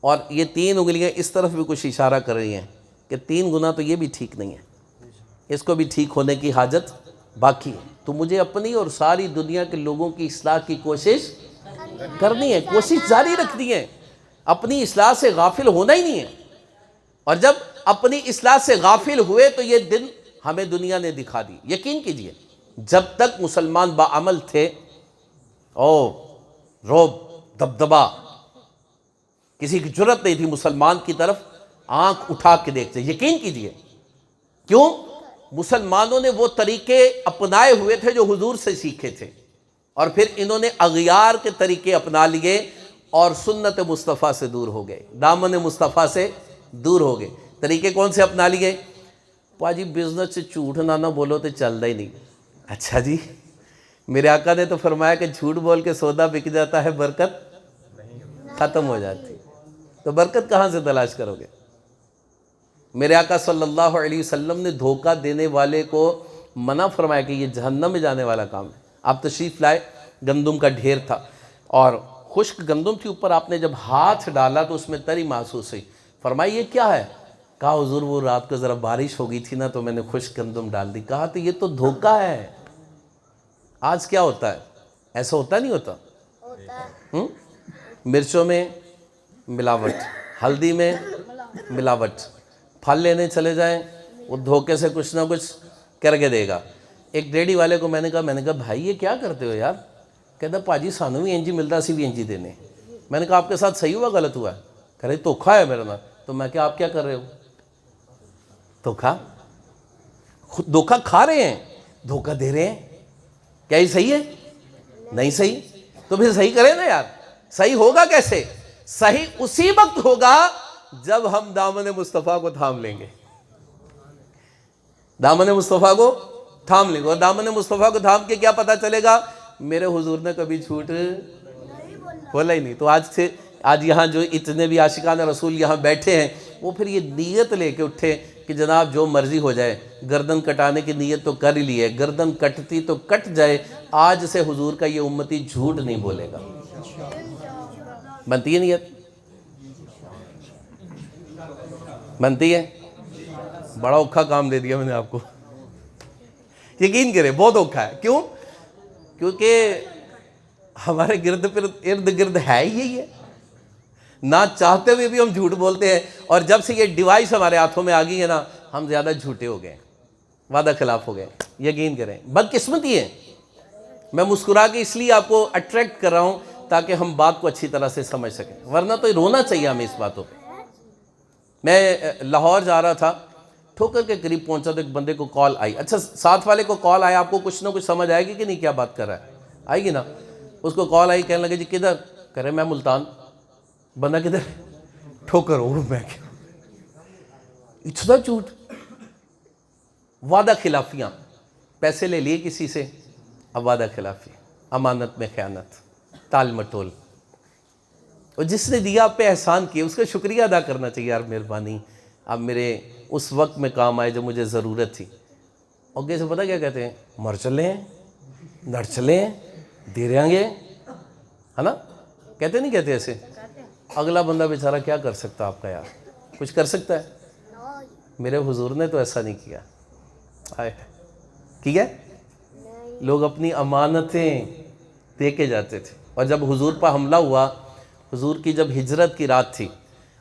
اور یہ 3 انگلیاں اس طرف بھی کچھ اشارہ کر رہی ہیں کہ 3 گنا تو یہ بھی ٹھیک نہیں ہے، اس کو بھی ٹھیک ہونے کی حاجت باقی ہے. تو مجھے اپنی اور ساری دنیا کے لوگوں کی اصلاح کی کوشش کرنی ہے، کوشش جاری رکھنی ہے. اپنی اصلاح سے غافل ہونا ہی نہیں ہے. اور جب اپنی اصلاح سے غافل ہوئے تو یہ دن ہمیں دنیا نے دکھا دی. یقین کیجئے جب تک مسلمان باعمل تھے، رعب، دبدبا، کسی کی جرت نہیں تھی مسلمان کی طرف آنکھ اٹھا کے دیکھتے. یقین کیجئے کیوں؟ مسلمانوں نے وہ طریقے اپنائے ہوئے تھے جو حضور سے سیکھے تھے، اور پھر انہوں نے اغیار کے طریقے اپنا لیے اور سنت مصطفیٰ سے دور ہو گئے، دامن مصطفیٰ سے دور ہو گئے. طریقے کون سے اپنا لیے؟ پاجی بزنس سے جھوٹ نہ بولو تو چلتا ہی نہیں. اچھا جی، میرے آقا نے تو فرمایا کہ جھوٹ بول کے سودا بک جاتا ہے، برکت ختم ہو جاتی. تو برکت کہاں سے تلاش کرو گے؟ میرے آقا صلی اللہ علیہ وسلم نے دھوکہ دینے والے کو منع فرمایا کہ یہ جہنم میں جانے والا کام ہے. آپ تشریف لائے، گندم کا ڈھیر تھا اور خشک گندم تھی، اوپر آپ نے جب ہاتھ ڈالا تو اس میں تری محسوس ہوئی. فرمایا یہ کیا ہے؟ کہا حضور وہ رات کو ذرا بارش ہو گئی تھی نا تو میں نے خشک گندم ڈال دی. کہا تو یہ تو دھوکہ ہے. آج کیا ہوتا ہے؟ ایسا ہوتا نہیں ہوتا؟ مرچوں میں ملاوٹ، ہلدی میں ملاوٹ، پھل لینے چلے جائیں وہ دھوکے سے کچھ نہ کچھ کر کے دے گا. ایک ریڑھی والے کو میں نے کہا بھائی یہ کیا کرتے ہو یار؟ کہتا پاجی سانو بھی انجی ملتا، اسی بھی انجی دینے. میں نے کہا آپ کے ساتھ صحیح ہوا غلط ہوا ہے؟ کہہ رہے دھوکا ہے میرے نام. تو میں کہا آپ کیا کر رہے ہو؟ دھوکا کھا رہے ہیں، دھوکا دے رہے ہیں. کیا یہ صحیح ہے؟ نہیں صحیح. تو پھر صحیح کریں نا یار. صحیح ہوگا کیسے؟ صحیح اسی وقت ہوگا جب ہم دامن مصطفیٰ کو تھام لیں گے. دامن مصطفیٰ کو تھام لیں گے. اور دامن مصطفیٰ کو تھام کے کیا پتہ چلے گا؟ میرے حضور نے کبھی جھوٹ بولا ہی نہیں. تو آج یہاں جو اتنے بھی عاشقان رسول یہاں بیٹھے ہیں وہ پھر یہ نیت لے کے اٹھے کہ جناب جو مرضی ہو جائے، گردن کٹانے کی نیت تو کر ہی لی ہے، گردن کٹتی تو کٹ جائے، آج سے حضور کا یہ امتی جھوٹ نہیں بولے گا. بنتی ہے نیت؟ بنتی ہے؟ بڑا اوکھا کام دے دیا میں نے آپ کو. یقین کریں بہت اوکھا ہے. کیوں؟ کیونکہ ہمارے ارد گرد ہے ہی یہی ہے. نہ چاہتے ہوئے بھی ہم جھوٹ بولتے ہیں، اور جب سے یہ ڈیوائس ہمارے ہاتھوں میں آ گئی ہے نا ہم زیادہ جھوٹے ہو گئے، وعدہ خلاف ہو گئے. یقین کریں بدقسمتی ہے. میں مسکرا کے اس لیے آپ کو اٹریکٹ کر رہا ہوں تاکہ ہم بات کو اچھی طرح سے سمجھ سکیں، ورنہ تو رونا چاہیے ہمیں اس باتوں پہ. میں لاہور جا رہا تھا، ٹھوکر کے قریب پہنچا تو ایک بندے کو کال آئی. اچھا ساتھ والے کو کال آیا، آپ کو کچھ نہ کچھ سمجھ آئے گی کہ نہیں کیا بات کر رہا ہے؟ آئے گی نا. اس کو کال آئی، کہنے لگے جی کدھر؟ کہہ رہے میں ملتان. بندہ کدھر؟ ٹھوکر. میں کیا اتنا جھوٹ، وعدہ خلافیاں. پیسے لے لیے کسی سے، اب وعدہ خلافی، امانت میں خیانت، تال مٹول. اور جس نے دیا آپ پہ احسان کیا اس کا شکریہ ادا کرنا چاہیے. یار مہربانی، آپ میرے اس وقت میں کام آئے جب مجھے ضرورت تھی. اوگے سے پتہ کیا کہتے ہیں؟ مر چلے ہیں، لڑ چلے ہیں، دے رہیں گے، ہے نا؟ کہتے نہیں کہتے ایسے؟ اگلا بندہ بیچارہ کیا کر سکتا آپ کا یار؟ کچھ کر سکتا ہے؟ میرے حضور نے تو ایسا نہیں کیا. آئے ٹھیک ہے، لوگ اپنی امانتیں دے کے جاتے تھے. اور جب حضور پر حملہ ہوا، حضور کی جب ہجرت کی رات تھی،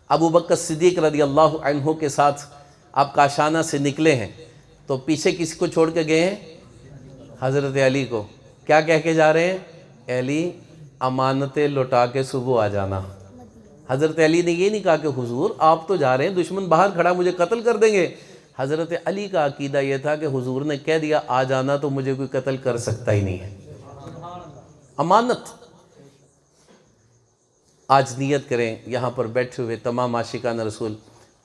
ابو بکر صدیق رضی اللہ عنہ کے ساتھ آپ کاشانہ سے نکلے ہیں، تو پیچھے کسی کو چھوڑ کے گئے ہیں؟ حضرت علی کو. کیا کہہ کے جا رہے ہیں؟ علی امانتیں لوٹا کے صبح آ جانا. حضرت علی نے یہ نہیں کہا کہ حضور آپ تو جا رہے ہیں، دشمن باہر کھڑا مجھے قتل کر دیں گے. حضرت علی کا عقیدہ یہ تھا کہ حضور نے کہہ دیا آ جانا تو مجھے کوئی قتل کر سکتا ہی نہیں ہے. امانت. آج نیت کریں یہاں پر بیٹھے ہوئے تمام عاشقان رسول،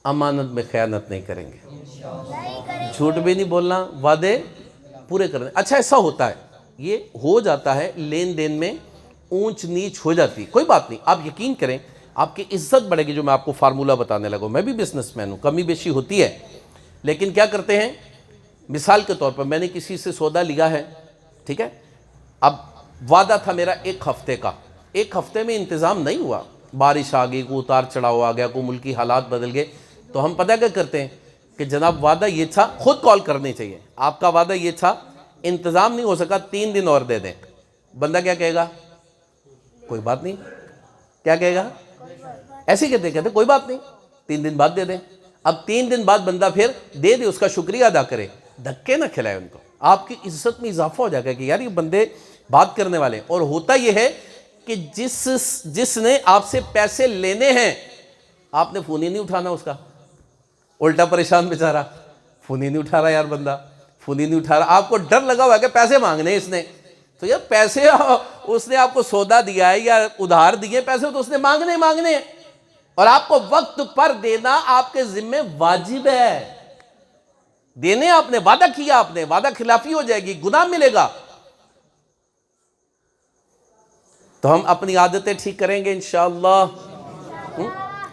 امانت میں خیانت نہیں کریں گے، جھوٹ بھی نہیں بولنا، وعدے پورے کرنے. اچھا ایسا ہوتا ہے، یہ ہو جاتا ہے، لین دین میں اونچ نیچ ہو جاتی، کوئی بات نہیں. آپ یقین کریں آپ کی عزت بڑھے گی. جو میں آپ کو فارمولہ بتانے لگا، میں بھی بزنس مین ہوں، کمی بیشی ہوتی ہے، لیکن کیا کرتے ہیں؟ مثال کے طور پر میں نے کسی سے سودا لیا ہے، ٹھیک ہے، اب وعدہ تھا میرا 1 ہفتے کا. 1 ہفتے میں انتظام نہیں ہوا، بارش آ گئی، کوئی اتار چڑھاؤ آ گیا، کوئی ملکی حالات بدل گئے. تو ہم پتہ کیا کرتے ہیں کہ جناب وعدہ یہ تھا، خود کال کرنی چاہیے، آپ کا وعدہ یہ تھا، انتظام نہیں ہو سکا، 3 دن اور دے دیں. بندہ کیا کہے گا؟ کوئی بات نہیں. کیا کہے گا؟ ایسے ہی کہتے کوئی بات نہیں، 3 دن بعد دے دیں. اب 3 دن بعد بندہ پھر دے دے، اس کا شکریہ ادا کرے، دھکے نہ کھلائے ان کو. آپ کی عزت میں اضافہ ہو جائے گا کہ یار یہ بندے بات کرنے والے. اور ہوتا یہ ہے کہ جس نے آپ سے پیسے لینے ہیں، آپ نے فون ہی نہیں اٹھانا اس کا، الٹا پریشان بیچارہ، فون ہی نہیں اٹھا رہا یار بندہ، فون ہی نہیں اٹھا رہا. آپ کو ڈر لگا ہوا ہے کہ پیسے مانگنے اس نے، تو یار پیسے اس نے آپ کو سودا دیا ہے یا ادھار دیے پیسے، تو اس نے مانگنے ہیں، اور آپ کو وقت پر دینا آپ کے ذمہ واجب ہے. دینے آپ نے وعدہ کیا، آپ نے وعدہ خلافی ہو جائے گی، گناہ ملے گا. تو ہم اپنی عادتیں ٹھیک کریں گے انشاءاللہ،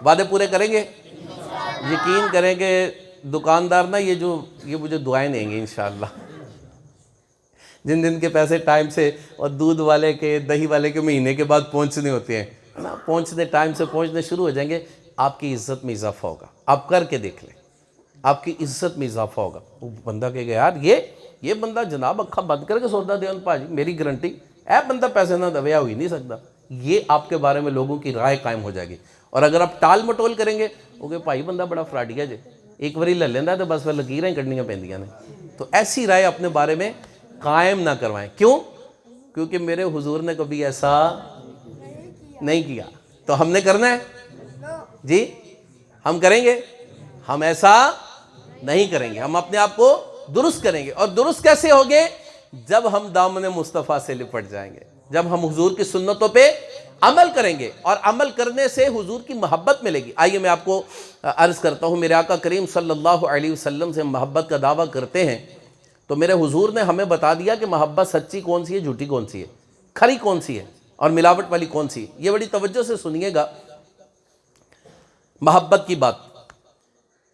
وعدے پورے کریں گے. یقین کریں کہ دکاندار نا یہ مجھے دعائیں دیں گے انشاءاللہ. جن کے پیسے ٹائم سے، اور دودھ والے کے، دہی والے کے مہینے کے بعد پہنچنے ہوتے ہیں نا، پہنچنے ٹائم سے پہنچنے شروع ہو جائیں گے، آپ کی عزت میں اضافہ ہوگا. آپ کر کے دیکھ لیں، آپ کی عزت میں اضافہ ہوگا. وہ بندہ کہے گا یار یہ بندہ جناب اکھا بند کر کے سودا دے ان پاجی، میری گارنٹی اے بندہ پیسے نہ دویا ہو ہی نہیں سکتا. یہ آپ کے بارے میں لوگوں کی رائے قائم ہو جائے گی. اور اگر آپ ٹال مٹول کریں گے، وہ کہ بھائی بندہ بڑا فراڈیا جے، ایک باری لے لینا تو بس پھر لکیریں کٹنیاں پیندیاں نے. تو ایسی رائے اپنے بارے میں قائم نہ کروائیں. کیوں؟ کیونکہ میرے حضور نے کبھی ایسا نہیں کیا. تو ہم نے کرنا ہے جی، ہم کریں گے؟ ہم ایسا نہیں کریں گے. ہم اپنے آپ کو درست کریں گے. اور درست کیسے ہوگے؟ جب ہم دامن مصطفیٰ سے لپٹ جائیں گے، جب ہم حضور کی سنتوں پہ عمل کریں گے، اور عمل کرنے سے حضور کی محبت ملے گی. آئیے میں آپ کو عرض کرتا ہوں، میرے آقا کریم صلی اللہ علیہ وسلم سے محبت کا دعویٰ کرتے ہیں، تو میرے حضور نے ہمیں بتا دیا کہ محبت سچی کون سی ہے، جھوٹی کون سی ہے، کھری کون سی ہے، اور ملاوٹ والی کون سی ہے. یہ بڑی توجہ سے سنیے گا محبت کی بات.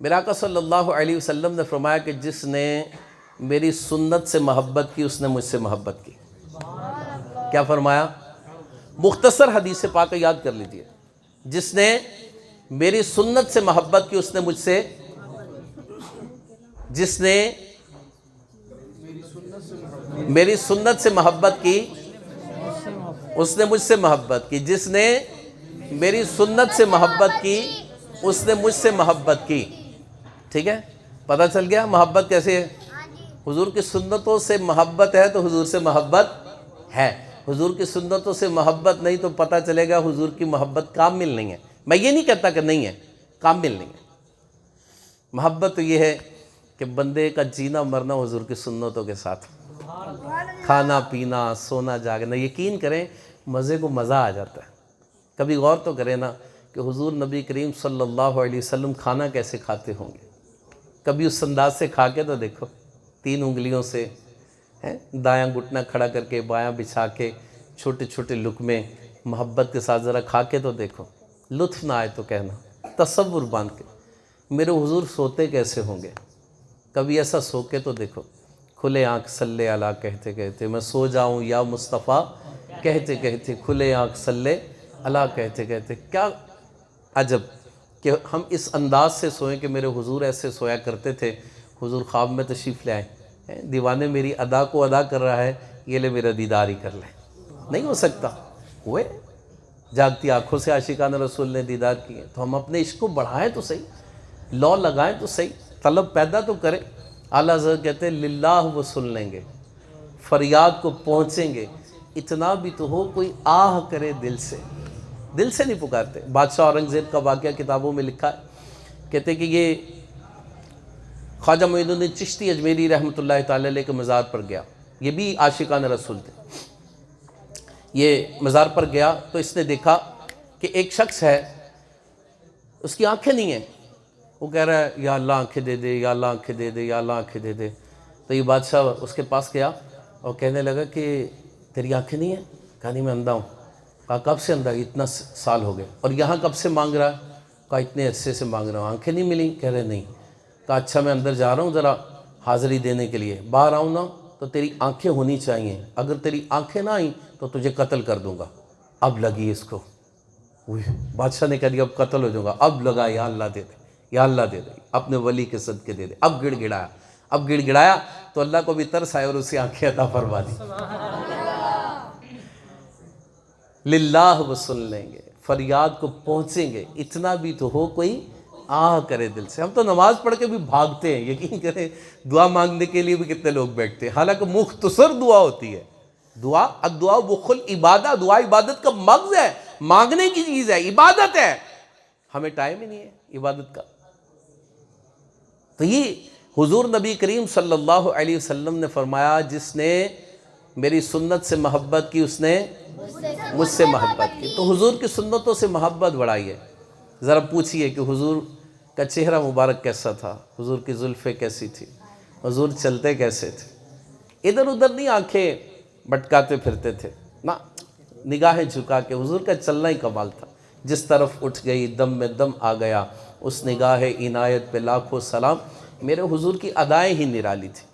میرے آقا صلی اللہ علیہ وسلم نے فرمایا کہ جس نے میری سنت سے محبت کی اس نے مجھ سے محبت کی. کیا فرمایا؟ مختصر حدیث پاک یاد کر لیجئے. جس نے میری سنت سے محبت کی اس نے مجھ سے، جس نے میری سنت سے محبت کی اس نے مجھ سے محبت کی. جس نے میری سنت سے محبت کی اس نے مجھ سے محبت کی. ٹھیک ہے، پتہ چل گیا محبت کیسے ہے. حضور کی سنتوں سے محبت ہے تو حضور سے محبت ہے. حضور کی سنتوں سے محبت نہیں تو پتہ چلے گا حضور کی محبت کامل نہیں ہے. میں یہ نہیں کہتا کہ نہیں ہے، کامل نہیں ہے. محبت تو یہ ہے کہ بندے کا جینا مرنا حضور کی سنتوں کے ساتھ، کھانا پینا سونا جاگنا. یقین کریں مزے کو مزہ آ جاتا ہے. کبھی غور تو کریں نا کہ حضور نبی کریم صلی اللہ علیہ وسلم کھانا کیسے کھاتے ہوں گے. کبھی اس انداز سے کھا کے تو دیکھو، 3 انگلیوں سے، دایاں گھٹنا کھڑا کر کے بایاں بچھا کے چھوٹے چھوٹے لقمے محبت کے ساتھ ذرا کھا کے تو دیکھو. لطف نہ آئے تو کہنا. تصور باندھ کے میرے حضور سوتے کیسے ہوں گے، کبھی ایسا سو کے تو دیکھو. کھلے آنکھ صلی علی کہتے کہتے، میں سو جاؤں یا مصطفیٰ کہتے کہتے، کھلے آنکھ صلی علی کہتے کہتے۔ کیا عجب کہ ہم اس انداز سے سوئیں کہ میرے حضور ایسے سویا کرتے تھے، حضور خواب میں تشریف لے آئے، دیوانے میری ادا کو ادا کر رہا ہے، یہ لے میرا دیدار ہی کر لے۔ نہیں ہو سکتا، ہوئے جاگتی آنکھوں سے عاشقان رسول نے دیدار کیے۔ تو ہم اپنے عشق کو بڑھائیں تو صحیح، لو لگائیں تو صحیح، طلب پیدا تو کریں۔ اعلیٰ حضرت کہتے ہیں للہ وہ سن لیں گے، فریاد کو پہنچیں گے، اتنا بھی تو ہو کوئی آہ کرے دل سے نہیں پکارتے۔ بادشاہ اورنگزیب کا واقعہ کتابوں میں لکھا ہے، کہتے ہیں کہ یہ خواجہ معین الدین چشتی اجمیری رحمۃ اللہ تعالی علیہ کے مزار پر گیا، یہ بھی عاشقان رسول تھے۔ یہ مزار پر گیا تو اس نے دیکھا کہ ایک شخص ہے، اس کی آنکھیں نہیں ہیں، وہ کہہ رہا ہے یا اللہ آنکھیں دے دے، یا اللہ آنکھیں دے دے، یا اللہ آنکھیں دے دے۔ تو یہ بادشاہ اس کے پاس گیا اور کہنے لگا کہ تیری آنکھیں نہیں ہیں؟ کہا نہیں، میں اندھا ہوں۔ کہا کب سے اندھا؟ اتنا سال ہو گئے۔ اور یہاں کب سے مانگ رہا ہے؟ کہا اتنے عرصے سے مانگ رہا ہوں، آنکھیں نہیں ملیں؟ کہہ رہے نہیں۔ کہا اچھا میں اندر جا رہا ہوں ذرا حاضری دینے کے لیے، باہر آؤں نا تو تیری آنکھیں ہونی چاہیے، اگر تیری آنکھیں نہ آئیں تو تجھے قتل کر دوں گا۔ اب لگی اس کو، بادشاہ نے کہہ دیا اب قتل ہو جاؤں گا۔ اب لگا یا اللہ دے دے، یا اللہ دے دے، اپنے ولی کے صدقے دے دے۔ اب گڑ گڑایا تو اللہ کو بھی ترس آئے اور اسے آنکھیں عطا فرما دی۔ للہ وہ سن لیں گے، فریاد کو پہنچیں گے، اتنا بھی تو ہو کوئی آہ کرے دل سے۔ ہم تو نماز پڑھ کے بھی بھاگتے ہیں، یقین کریں دعا مانگنے کے لیے بھی کتنے لوگ بیٹھتے ہیں، حالانکہ مختصر دعا ہوتی ہے۔ الدعاء مخ العبادہ، دعا عبادت کا مغز ہے، مانگنے کی چیز ہے، عبادت ہے، ہمیں ٹائم ہی نہیں ہے عبادت کا۔ تو یہ حضور نبی کریم صلی اللہ علیہ وسلم نے فرمایا جس نے میری سنت سے محبت کی اس نے مجھ سے محبت کی۔ تو حضور کی سنتوں سے محبت بڑھائیے۔ ذرا پوچھئے کہ حضور کا چہرہ مبارک کیسا تھا، حضور کی زلفیں کیسی تھی، حضور چلتے کیسے تھے، ادھر ادھر نہیں آنکھیں بٹکاتے پھرتے تھے، نہ نگاہیں جھکا کے۔ حضور کا چلنا ہی کمال تھا، جس طرف اٹھ گئی دم میں دم آ گیا، اس نگاہ عنایت پہ لاکھوں سلام۔ میرے حضور کی ادائیں ہی نرالی تھی۔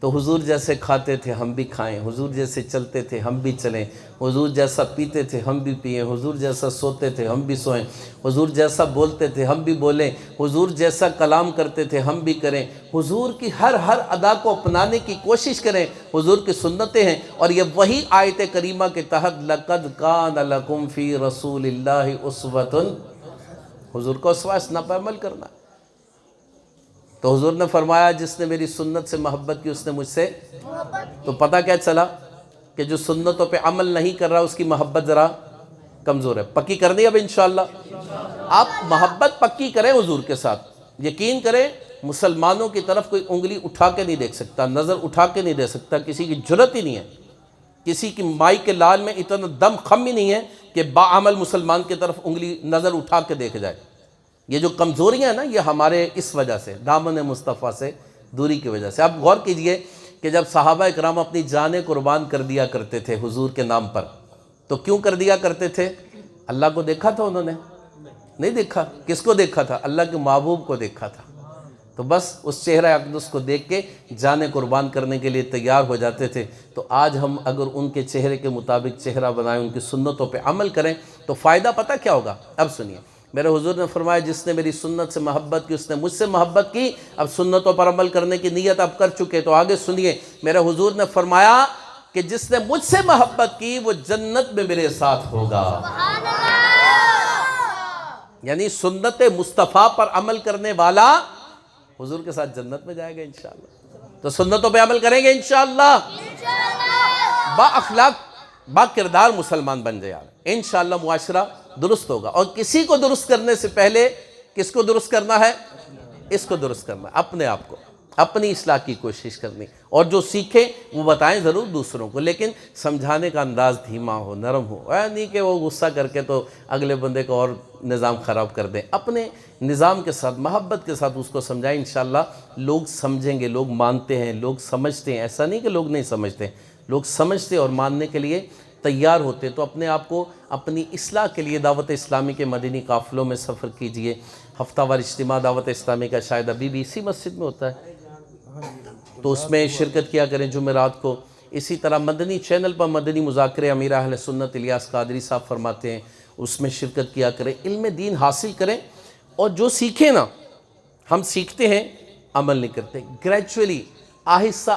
تو حضور جیسے کھاتے تھے ہم بھی کھائیں، حضور جیسے چلتے تھے ہم بھی چلیں، حضور جیسا پیتے تھے ہم بھی پئیں، حضور جیسا سوتے تھے ہم بھی سوئیں، حضور جیسا بولتے تھے ہم بھی بولیں، حضور جیسا کلام کرتے تھے ہم بھی کریں، حضور کی ہر ادا کو اپنانے کی کوشش کریں۔ حضور کی سنتیں ہیں، اور یہ وہی آیت کریمہ کے تحت لَقَدْ كَانَ لَكُمْ فِي رَسُولِ اللَّهِ أُسْوَةٌ، حضور کو اسوہ حسنہ پر عمل کرنا۔ تو حضور نے فرمایا جس نے میری سنت سے محبت کی اس نے مجھ سے، تو پتہ کیا چلا کہ جو سنتوں پہ عمل نہیں کر رہا اس کی محبت ذرا کمزور ہے۔ پکی کرنی اب انشاءاللہ، آپ محبت پکی کریں حضور کے ساتھ۔ یقین کریں مسلمانوں کی طرف کوئی انگلی اٹھا کے نہیں دیکھ سکتا، نظر اٹھا کے نہیں دے سکتا، کسی کی جرت ہی نہیں ہے، کسی کی مائی کے لال میں اتنا دم خم ہی نہیں ہے کہ باعمل مسلمان کی طرف انگلی نظر اٹھا کے دیکھ جائے۔ یہ جو کمزوریاں ہیں نا، یہ ہمارے اس وجہ سے، دامن مصطفیٰ سے دوری کی وجہ سے۔ اب غور کیجئے کہ جب صحابہ اکرام اپنی جانیں قربان کر دیا کرتے تھے حضور کے نام پر، تو کیوں کر دیا کرتے تھے؟ اللہ کو دیکھا تھا انہوں نے؟ نہیں دیکھا۔ کس کو دیکھا تھا؟ اللہ کے محبوب کو دیکھا تھا۔ تو بس اس چہرہ اقدس کو دیکھ کے جانیں قربان کرنے کے لیے تیار ہو جاتے تھے۔ تو آج ہم اگر ان کے چہرے کے مطابق چہرہ بنائیں، ان کی سنتوں پہ عمل کریں تو فائدہ پتہ کیا ہوگا؟ اب سنیے، میرے حضور نے فرمایا جس نے میری سنت سے محبت کی اس نے مجھ سے محبت کی۔ اب سنتوں پر عمل کرنے کی نیت اب کر چکے تو آگے سنیے، میرے حضور نے فرمایا کہ جس نے مجھ سے محبت کی وہ جنت میں میرے ساتھ ہوگا۔ یعنی سنت مصطفیٰ پر عمل کرنے والا حضور کے ساتھ جنت میں جائے گا انشاءاللہ۔ تو سنتوں پہ عمل کریں گے انشاءاللہ، با اخلاق با کردار مسلمان بن جائے، انشاءاللہ معاشرہ درست ہوگا۔ اور کسی کو درست کرنے سے پہلے کس کو درست کرنا ہے؟ اس کو درست کرنا ہے، اپنے آپ کو، اپنی اصلاح کی کوشش کرنی، اور جو سیکھیں وہ بتائیں ضرور دوسروں کو، لیکن سمجھانے کا انداز دھیما ہو، نرم ہو، نہیں کہ وہ غصہ کر کے تو اگلے بندے کو اور نظام خراب کر دیں۔ اپنے نظام کے ساتھ، محبت کے ساتھ اس کو سمجھائیں، انشاءاللہ لوگ سمجھیں گے، لوگ مانتے ہیں، لوگ سمجھتے ہیں۔ ایسا نہیں کہ لوگ نہیں سمجھتے، لوگ سمجھتے اور ماننے کے لیے تیار ہوتے۔ تو اپنے آپ کو اپنی اصلاح کے لیے دعوت اسلامی کے مدنی قافلوں میں سفر کیجئے۔ ہفتہ وار اجتماع دعوت اسلامی کا شاید ابھی بھی اسی مسجد میں ہوتا ہے، تو اس میں شرکت کیا کریں جمعرات کو. اسی طرح مدنی چینل پر مدنی مذاکرے امیر اہل سنت الیاس قادری صاحب فرماتے ہیں, اس میں شرکت کیا کریں, علم دین حاصل کریں. اور جو سیکھیں نا, ہم سیکھتے ہیں عمل نہیں کرتے, گریجولی آہستہ